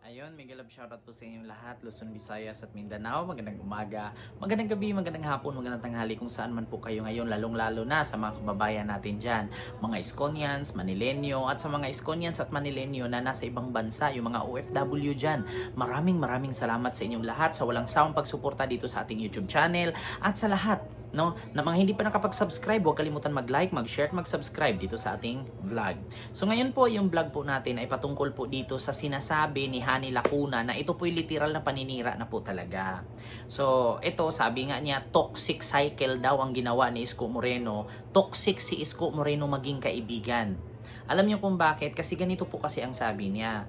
Ayun, mega love shoutout po sa inyong lahat, Luzon, Visayas at Mindanao. Magandang umaga, magandang gabi, magandang hapon, magandang tanghali kung saan man po kayo ngayon, lalong-lalo na sa mga kababayan natin dyan, mga Iskonians, Manilenyo, at sa mga Iskonians at Manilenyo na nasa ibang bansa, yung mga OFW dyan. Maraming salamat sa inyong lahat sa walang sawang pagsuporta dito sa ating YouTube channel at sa lahat na mga hindi pa nakapag-subscribe, huwag kalimutan mag-like, mag-share, mag-subscribe dito sa ating vlog. So ngayon po, yung vlog po natin ay patungkol po dito sa sinasabi ni Hani Lacuna na ito po'y literal na paninira na po talaga. So ito, sabi nga niya, toxic cycle daw ang ginawa ni Isko Moreno. Toxic si Isko Moreno maging kaibigan. Alam niyo kung bakit? Kasi ganito po kasi ang sabi niya.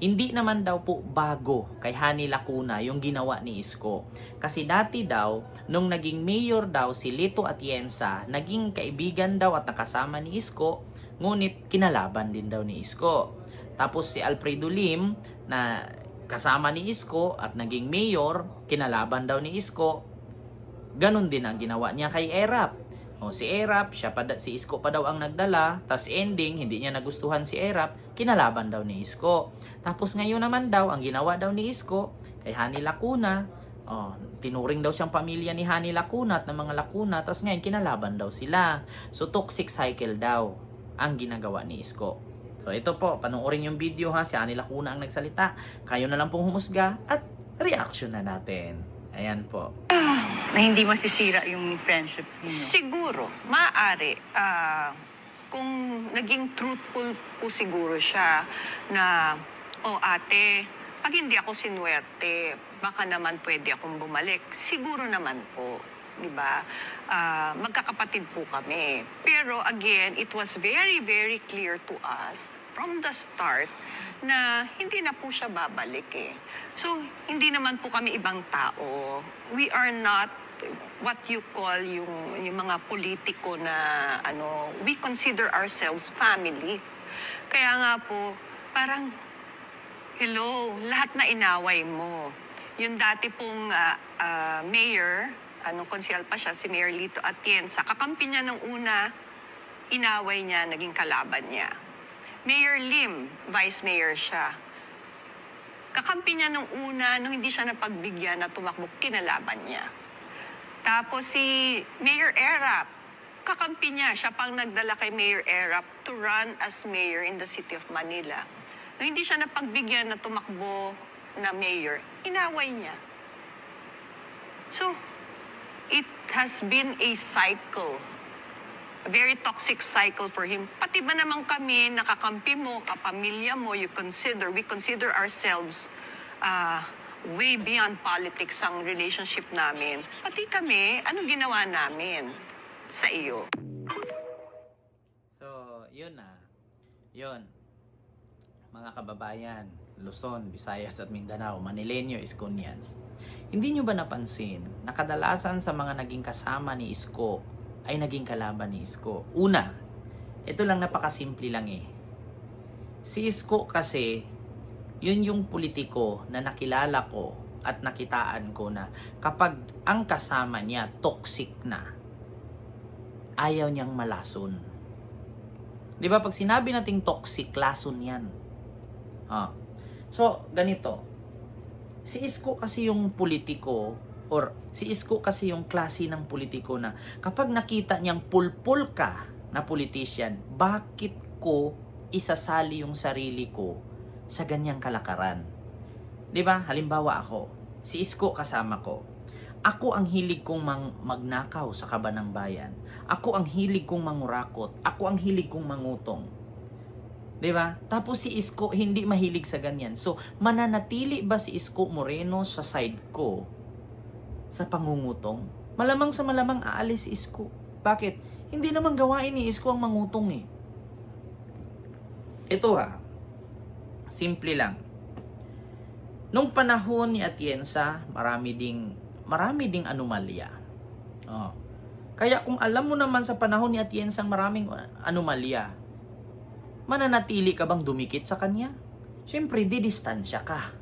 Hindi naman daw po bago kay Hani Lacuna yung ginawa ni Isko. Kasi dati daw, nung naging mayor daw si Lito Atienza, naging kaibigan daw at nakasama ni Isko, ngunit kinalaban din daw ni Isko. Tapos si Alfredo Lim, na kasama ni Isko at naging mayor, kinalaban daw ni Isko, ganun din ang ginawa niya kay Erap. O si Erap, si Isko pa daw ang nagdala, tas ending, hindi niya nagustuhan si Erap, kinalaban daw ni Isko. Tapos ngayon naman daw, ang ginawa daw ni Isko, kay Hani Lacuna, tinuring daw siyang pamilya ni Hani Lacuna at ng mga Lacuna, tas ngayon kinalaban daw sila. So toxic cycle daw ang ginagawa ni Isko. So ito po, panoorin yung video ha, si Hani Lacuna ang nagsalita, kayo na lang pong humusga at reaction na natin. Ayan po. Na hindi masisira yung friendship niyo? Siguro, maaari. Kung naging truthful po siguro siya na, ate, pag hindi ako sinuwerte, baka naman pwede akong bumalik. Siguro naman po, di ba? Magkakapatid po kami. Pero again, it was very clear to us from the start na hindi na po siya babalik eh. So, hindi naman po kami ibang tao. We are not what you call yung mga politiko na we consider ourselves family. Kaya nga po, parang, hello, lahat na inaway mo. Yung dati pong mayor, konsyal pa siya, si Mayor Lito Atienza, kakampi niya ng una, inaway niya, naging kalaban niya. Mayor Lim, vice mayor siya. Kakampi niya nung una, nung hindi siya napagbigyan na tumakbo, kinalaban niya. Tapos si Mayor Erap, kakampi niya, siya pang nagdala kay Mayor Erap to run as mayor in the city of Manila. Nung hindi siya napagbigyan na tumakbo na mayor, inaway niya. So, it has been a cycle. A very toxic cycle for him. Pati ba naman kami, nakakampi mo, kapamilya mo, we consider ourselves way beyond politics ang relationship namin. Pati kami, anong ginawa namin sa iyo? So, yun na. Yun. Mga kababayan, Luzon, Visayas at Mindanao, Manilenyo, Iskonians. Hindi nyo ba napansin na kadalasan sa mga naging kasama ni Isko ay naging kalaban ni Isko? Una, ito lang napakasimple lang eh. Si Isko kasi, yun yung politiko na nakilala ko at nakitaan ko na kapag ang kasama niya toxic na, ayaw niyang malason. Di ba pag sinabi nating toxic, lason yan. So, ganito. Si Isko kasi yung politiko or si Isko kasi yung klase ng politiko na kapag nakita niyang pulpul ka na politician, bakit ko isasali yung sarili ko sa ganyang kalakaran? 'Di ba? Halimbawa ako, si Isko kasama ko. Ako ang hilig kong magnakaw sa kabanang bayan. Ako ang hilig kong mangurakot. Ako ang hilig kong mangutong. 'Di ba? Tapos si Isko hindi mahilig sa ganyan. So, mananatili ba si Isko Moreno sa side ko sa pangungutong? Malamang sa malamang aalis si Isko. Bakit? Hindi naman gawain ni Isko ang mangutong eh. Ito ha, simple lang. Nung panahon ni Atienza, marami ding anomalya. Kaya kung alam mo naman sa panahon ni Atienza maraming anomalya, mananatili ka bang dumikit sa kanya? Siyempre, didistansya ka.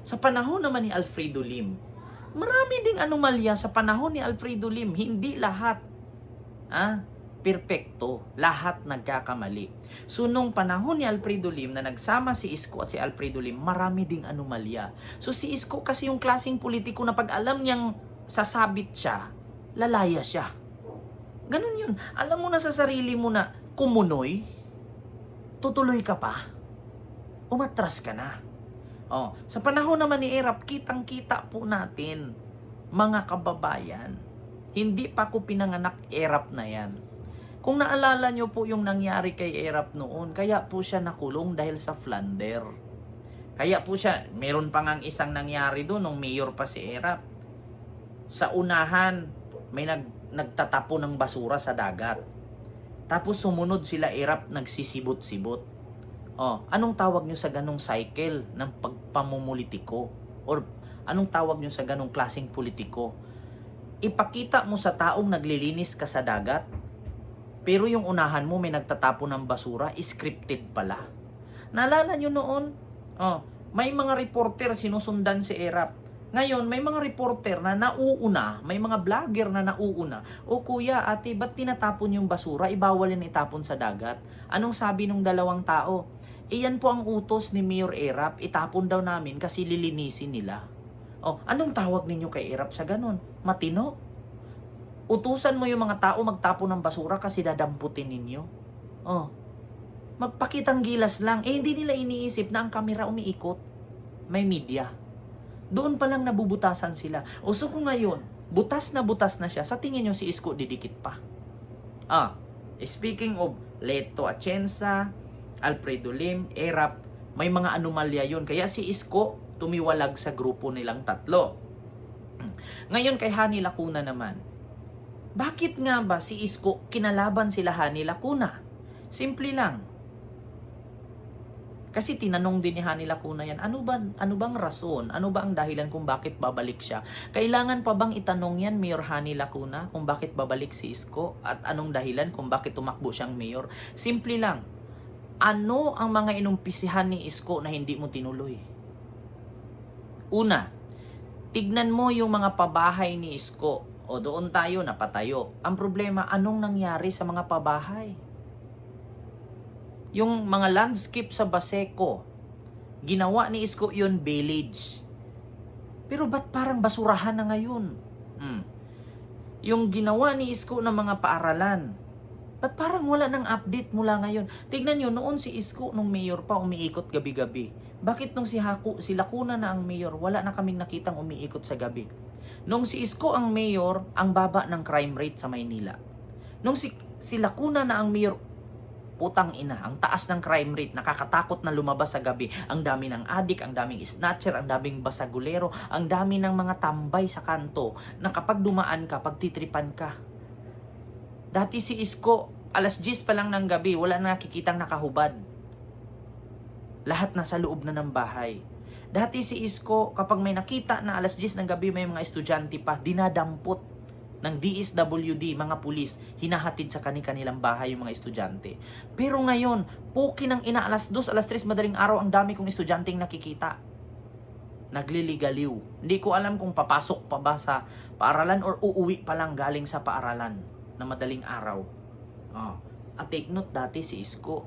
Sa panahon naman ni Alfredo Lim, marami ding anomalya sa panahon ni Alfredo Lim. Hindi lahat perpekto, lahat nagkakamali. So nung panahon ni Alfredo Lim na nagsama si Isko at si Alfredo Lim, marami ding anomalya. So si Isko kasi yung klaseng politiko na pag alam niyang sasabit siya, lalaya siya. Ganun yun. Alam mo na sa sarili mo na kumunoy, tutuloy ka pa, umatras ka na. Oh, sa panahon naman ni Erap, kitang-kita po natin, mga kababayan, hindi pa ko pinanganak, Erap na yan. Kung naalala nyo po yung nangyari kay Erap noon, kaya po siya nakulong dahil sa Flander. Kaya po siya, meron pa ngang isang nangyari doon nung mayor pa si Erap. Sa unahan, may nagtatapo ng basura sa dagat. Tapos sumunod sila Erap, nagsisibot-sibot. Oh, anong tawag nyo sa ganong cycle ng pagpamumulitiko? Or anong tawag nyo sa ganong klaseng politiko? Ipakita mo sa taong naglilinis ka sa dagat, pero yung unahan mo may nagtatapo ng basura, scripted pala. Naalala nyo noon? Oh, may mga reporter sinusundan si Erap. Ngayon, may mga reporter na nauuna, may mga vlogger na nauuna. O kuya, ate, ba't tinatapon yung basura? Ibawal yan itapon sa dagat. Anong sabi nung dalawang tao? Iyan po ang utos ni Mayor Erap, itapon daw namin kasi lilinisin nila. Oh, anong tawag ninyo kay Erap sa ganun? Matino? Utusan mo yung mga tao magtapon ng basura kasi dadamputin ninyo. Oh, magpakitang gilas lang. Hindi nila iniisip na ang kamera umiikot. May media. Doon pa lang nabubutasan sila. O so kung ngayon, butas na siya, sa tingin nyo si Isko didikit pa. Speaking of Leto Atienza, Alfredo Lim, Erap, may mga anomalya yun. Kaya si Isko tumiwalag sa grupo nilang tatlo. Ngayon kay Hani Lacuna naman, bakit nga ba si Isko kinalaban sila Hani Lacuna? Simple lang. Kasi tinanong din ni Hani Lacuna yan, ano bang rason? Ano ba ang dahilan kung bakit babalik siya? Kailangan pa bang itanong yan, Mayor Hani Lacuna, kung bakit babalik si Isko? At anong dahilan kung bakit tumakbo siyang mayor? Simple lang. Ano ang mga inumpisihan ni Isko na hindi mo tinuloy? Una, tignan mo yung mga pabahay ni Isko. O doon tayo, napatayo. Ang problema, anong nangyari sa mga pabahay? Yung mga landscape sa Baseco, ginawa ni Isko yun village. Pero ba't parang basurahan na ngayon? Yung ginawa ni Isko ng mga paaralan, ba't parang wala ng update mula ngayon? Tignan nyo, noon si Isko nung mayor pa umiikot gabi-gabi. Bakit nung si Lacuna na ang mayor, wala na kaming nakitang umiikot sa gabi? Nung si Isko ang mayor, ang baba ng crime rate sa Maynila. Nung si Lacuna na ang mayor, putang ina, ang taas ng crime rate, nakakatakot na lumabas sa gabi. Ang dami ng adik, ang daming snatcher, ang daming basagulero, ang dami ng mga tambay sa kanto na kapag dumaan ka, pagtitripan ka. Dati si Isko, alas 10 pa lang ng gabi, wala na nakikitang nakahubad. Lahat nasa loob na ng bahay. Dati si Isko, kapag may nakita na alas 10 ng gabi may mga estudyante pa, dinadampot ng DSWD, mga pulis, hinahatid sa kanilang bahay yung mga estudyante. Pero ngayon, puki ng ina, alas 2, alas 3 madaling araw, ang dami kong estudyanteng nakikita. Nagliligaliw. Hindi ko alam kung papasok pa ba sa paaralan or uuwi pa lang galing sa paaralan na madaling araw. At take note, dati si Isko,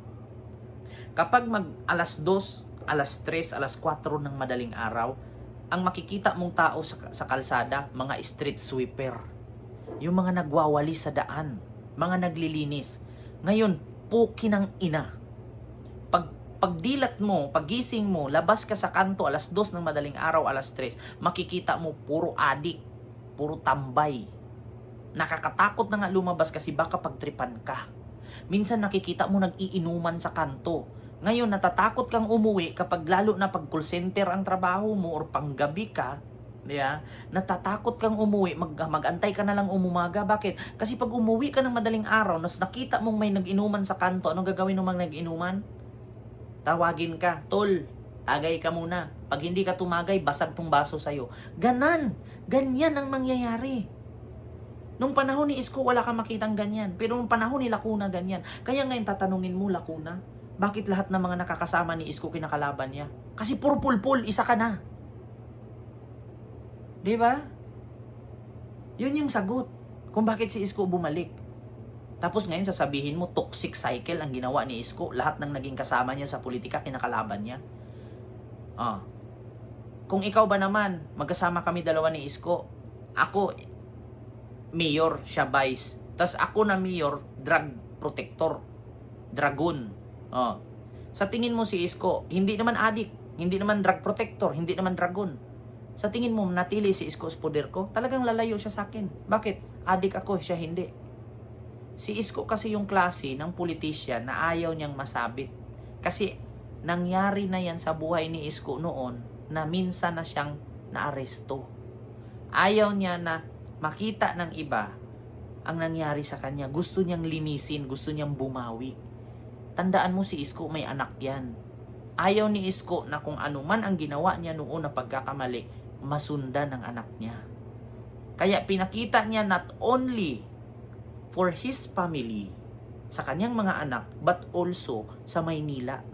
kapag mag alas 2, alas 3, alas 4 ng madaling araw, ang makikita mong tao sa kalsada, mga street sweeper. Yung mga nagwawali sa daan, mga naglilinis. Ngayon, puki ng ina. Pagdilat mo, paggising mo, labas ka sa kanto, alas 2 ng madaling araw, alas 3, makikita mo puro adik, puro tambay. Nakakatakot na nga lumabas kasi baka pagtripan ka. Minsan nakikita mo nag-iinuman sa kanto. Ngayon, natatakot kang umuwi kapag lalo na pag call center ang trabaho mo or panggabi ka, diba? Natatakot kang umuwi, mag-antay ka na lang umumaga. Bakit? Kasi pag umuwi ka ng madaling araw, nas nakita mong may nag-inuman sa kanto, anong gagawin ng mga nag-inuman? Tawagin ka, tol, tagay ka muna. Pag hindi ka tumagay, basag tong baso sa'yo. Ganyan ang mangyayari. Nung panahon ni Isko, wala kang makitang ganyan. Pero nung panahon ni Lacuna, ganyan. Kaya ngayon tatanungin mo, Lacuna, bakit lahat ng mga nakakasama ni Isko kinakalaban niya? Kasi puro pulpul, isa ka na. Diba? Yun yung sagot kung bakit si Isko bumalik. Tapos ngayon sasabihin mo, toxic cycle ang ginawa ni Isko. Lahat ng naging kasama niya sa politika, kinakalaban niya. Kung ikaw ba naman, magkasama kami dalawa ni Isko. Ako, mayor, siya vice. Tas ako na mayor, drug protector. Dragon. Sa tingin mo si Isko, hindi naman addict, hindi naman drug protector, hindi naman dragon. Sa tingin mo, natili si Isko sa poder ko, talagang lalayo siya sa akin. Bakit? Addict ako, siya hindi. Si Isko kasi yung klase ng politician na ayaw niyang masabit. Kasi nangyari na yan sa buhay ni Isko noon na minsan na siyang naaresto. Ayaw niya na makita ng iba ang nangyari sa kanya. Gusto niyang linisin, gusto niyang bumawi. Tandaan mo si Isko, may anak yan. Ayaw ni Isko na kung ano man ang ginawa niya noon na pagkakamali, masundan ng anak niya. Kaya pinakita niya not only for his family, sa kanyang mga anak, but also sa Maynila.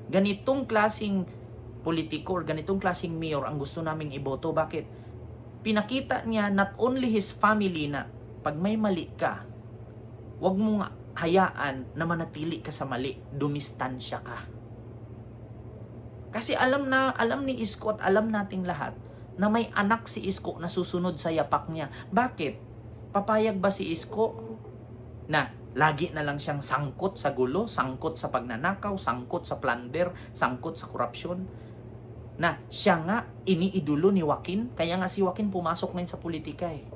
Ganitong klaseng politiko or ganitong klaseng mayor ang gusto naming iboto. Bakit? Pinakita niya not only his family na pag may mali ka, wag mo nga hayaan na manatili ka sa mali, dumistansya ka. Kasi alam ni Isko at alam nating lahat na may anak si Isko na susunod sa yapak niya. Bakit? Papayag ba si Isko na lagi na lang siyang sangkot sa gulo, sangkot sa pagnanakaw, sangkot sa plunder, sangkot sa korupsyon? Na siya nga iniidolo ni Joaquin, kaya nga si Joaquin pumasok na sa politika eh.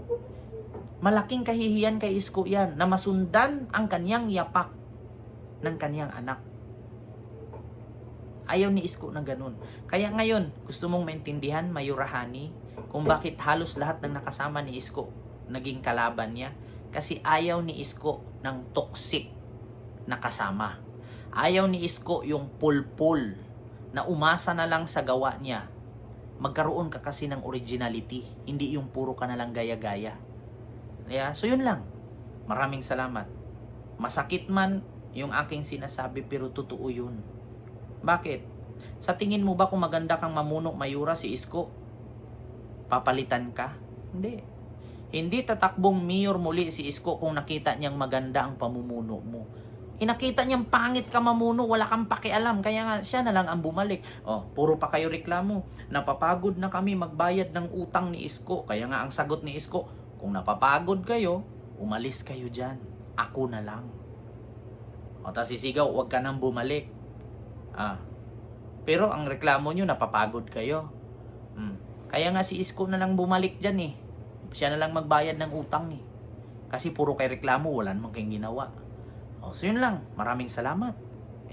Malaking kahihiyan kay Isko yan na masundan ang kanyang yapak ng kanyang anak. Ayaw ni Isko na ganun. Kaya ngayon, gusto mong maintindihan, Mayurahani, kung bakit halos lahat ng nakasama ni Isko naging kalaban niya? Kasi ayaw ni Isko ng toxic na kasama. Ayaw ni Isko yung pulpul na umasa na lang sa gawa niya. Magkaroon ka kasi ng originality, hindi yung puro ka na lang gaya-gaya. Yeah, so yun lang. Maraming salamat. Masakit man yung aking sinasabi pero totoo yun. Bakit? Sa tingin mo ba kung maganda kang mamuno, Mayura, si Isko, papalitan ka? Hindi. Hindi tatakbong mayor muli si Isko kung nakita niyang maganda ang pamumuno mo. Nakita niyang pangit ka mamuno, wala kang pakialam, kaya nga siya na lang ang bumalik. Puro pa kayo reklamo. Napapagod na kami magbayad ng utang ni Isko. Kaya nga ang sagot ni Isko, kung napapagod kayo, umalis kayo dyan. Ako na lang. Tapos sisigaw, huwag ka nang bumalik. Pero ang reklamo nyo, napapagod kayo. Kaya nga si Isko na lang bumalik dyan eh. Siya na lang magbayad ng utang eh. Kasi puro kay reklamo, wala namang kayong ginawa. So yun lang. Maraming salamat.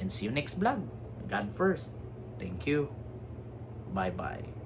And see you next vlog. God first. Thank you. Bye-bye.